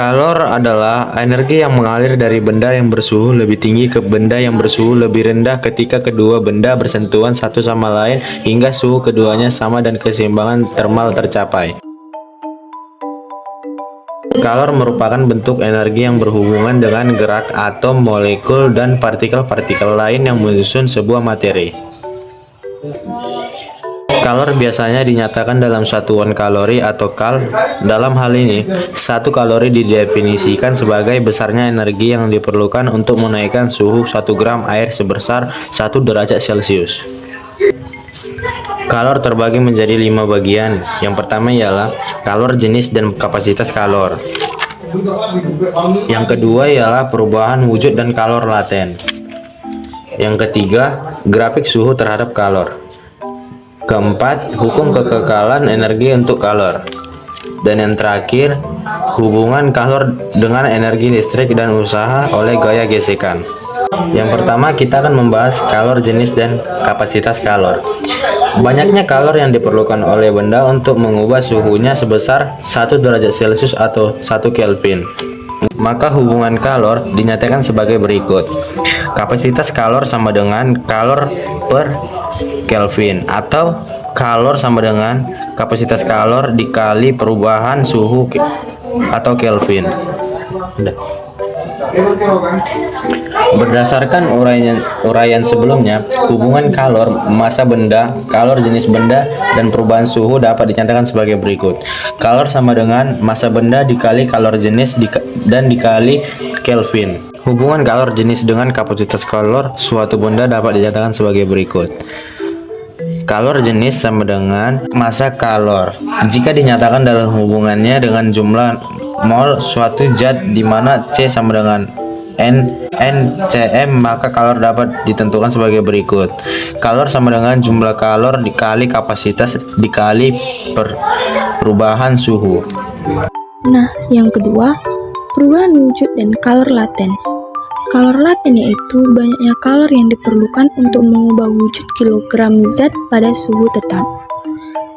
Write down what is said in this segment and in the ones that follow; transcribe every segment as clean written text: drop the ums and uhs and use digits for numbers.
Kalor adalah energi yang mengalir dari benda yang bersuhu lebih tinggi ke benda yang bersuhu lebih rendah ketika kedua benda bersentuhan satu sama lain hingga suhu keduanya sama dan keseimbangan termal tercapai. Kalor merupakan bentuk energi yang berhubungan dengan gerak atom, molekul, dan partikel-partikel lain yang menyusun sebuah materi. Kalor biasanya dinyatakan dalam satuan kalori atau kal. Dalam hal ini, 1 kalori didefinisikan sebagai besarnya energi yang diperlukan untuk menaikkan suhu 1 gram air sebesar 1 derajat Celcius. Kalor terbagi menjadi 5 bagian. Yang pertama ialah kalor jenis dan kapasitas kalor. Yang kedua ialah perubahan wujud dan kalor laten. Yang ketiga, grafik suhu terhadap kalor. Keempat, hukum kekekalan energi untuk kalor. Dan yang terakhir, hubungan kalor dengan energi listrik dan usaha oleh gaya gesekan. Yang pertama, kita akan membahas kalor jenis dan kapasitas kalor. Banyaknya kalor yang diperlukan oleh benda untuk mengubah suhunya sebesar 1 derajat Celcius atau 1 Kelvin. Maka hubungan kalor dinyatakan sebagai berikut. Kapasitas kalor sama dengan kalor per Kelvin, atau kalor sama dengan kapasitas kalor dikali perubahan suhu atau Kelvin. Berdasarkan uraian sebelumnya, hubungan kalor, massa benda, kalor jenis benda, dan perubahan suhu dapat dinyatakan sebagai berikut. Kalor sama dengan massa benda dikali kalor jenis dan dikali Kelvin. Hubungan kalor jenis dengan kapasitas kalor suatu benda dapat dinyatakan sebagai berikut. Kalor jenis sama dengan massa kalor jika dinyatakan dalam hubungannya dengan jumlah mol suatu zat di mana C sama dengan NCM, maka kalor dapat ditentukan sebagai berikut. Kalor sama dengan jumlah kalor dikali kapasitas dikali perubahan suhu. Nah, yang kedua, perubahan wujud dan kalor laten. Kalor laten yaitu banyaknya kalor yang diperlukan untuk mengubah wujud kilogram zat pada suhu tetap.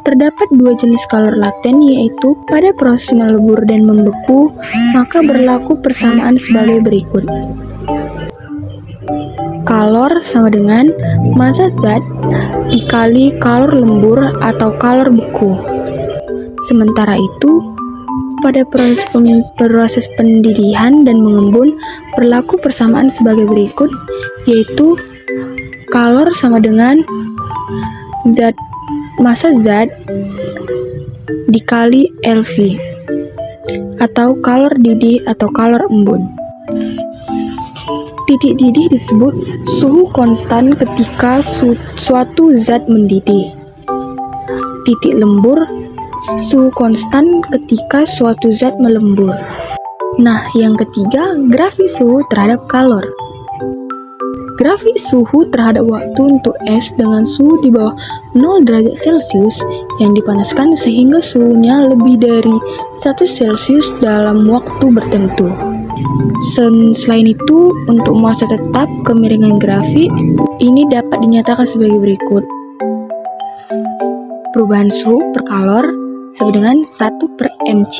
Terdapat 2 jenis kalor laten, yaitu pada proses melebur dan membeku, maka berlaku persamaan sebagai berikut. Kalor sama dengan massa zat dikali kalor lembur atau kalor beku. Sementara itu, pada proses pendidihan dan mengembun berlaku persamaan sebagai berikut, yaitu kalor sama dengan massa zat dikali LV, atau kalor didih atau kalor embun. Titik didih disebut suhu konstan ketika suatu zat mendidih. Titik lembur suhu konstan ketika suatu zat melembur. Nah, yang ketiga, grafik suhu terhadap kalor. Grafik suhu terhadap waktu untuk es dengan suhu di bawah 0 derajat Celcius yang dipanaskan sehingga suhunya lebih dari 1 Celcius dalam waktu tertentu. Selain itu, untuk massa tetap kemiringan grafik ini dapat dinyatakan sebagai berikut. Perubahan suhu per kalor sama dengan 1/mc.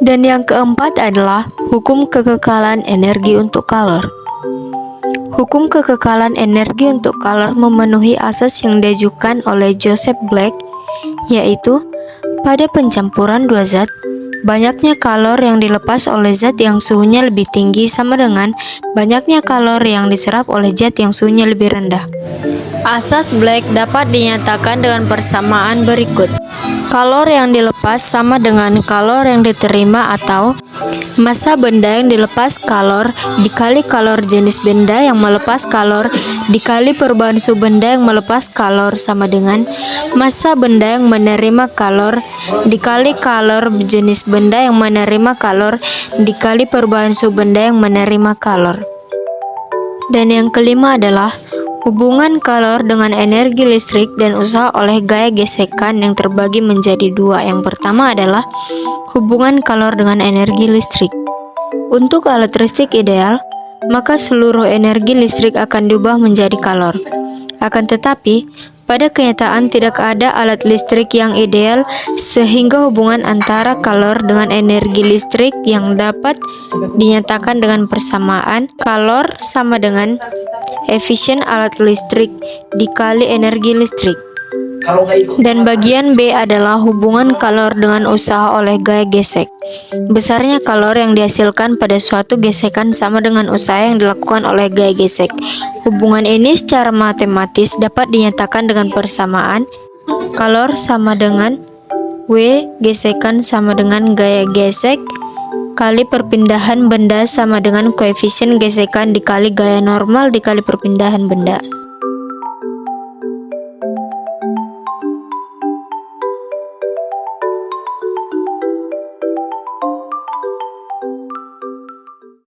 Dan yang keempat adalah hukum kekekalan energi untuk kalor. Hukum kekekalan energi untuk kalor memenuhi asas yang diajukan oleh Joseph Black, yaitu pada pencampuran 2 zat, banyaknya kalor yang dilepas oleh zat yang suhunya lebih tinggi sama dengan banyaknya kalor yang diserap oleh zat yang suhunya lebih rendah. Asas Black dapat dinyatakan dengan persamaan berikut. Kalor yang dilepas sama dengan kalor yang diterima, atau massa benda yang dilepas kalor dikali kalor jenis benda yang melepas kalor dikali perubahan suhu benda yang melepas kalor sama dengan massa benda yang menerima kalor dikali kalor jenis benda yang menerima kalor dikali perubahan suhu benda yang menerima kalor. Dan yang kelima adalah hubungan kalor dengan energi listrik dan usaha oleh gaya gesekan yang terbagi menjadi 2. Yang pertama adalah hubungan kalor dengan energi listrik. Untuk alat listrik ideal, maka seluruh energi listrik akan diubah menjadi kalor. Akan tetapi, Pada kenyataan tidak ada alat listrik yang ideal sehingga hubungan antara kalor dengan energi listrik yang dapat dinyatakan dengan persamaan kalor sama dengan efisien alat listrik dikali energi listrik. Dan bagian B adalah hubungan kalor dengan usaha oleh gaya gesek. Besarnya kalor yang dihasilkan pada suatu gesekan sama dengan usaha yang dilakukan oleh gaya gesek. Hubungan ini secara matematis dapat dinyatakan dengan persamaan kalor sama dengan W gesekan sama dengan gaya gesek kali perpindahan benda sama dengan koefisien gesekan dikali gaya normal dikali perpindahan benda.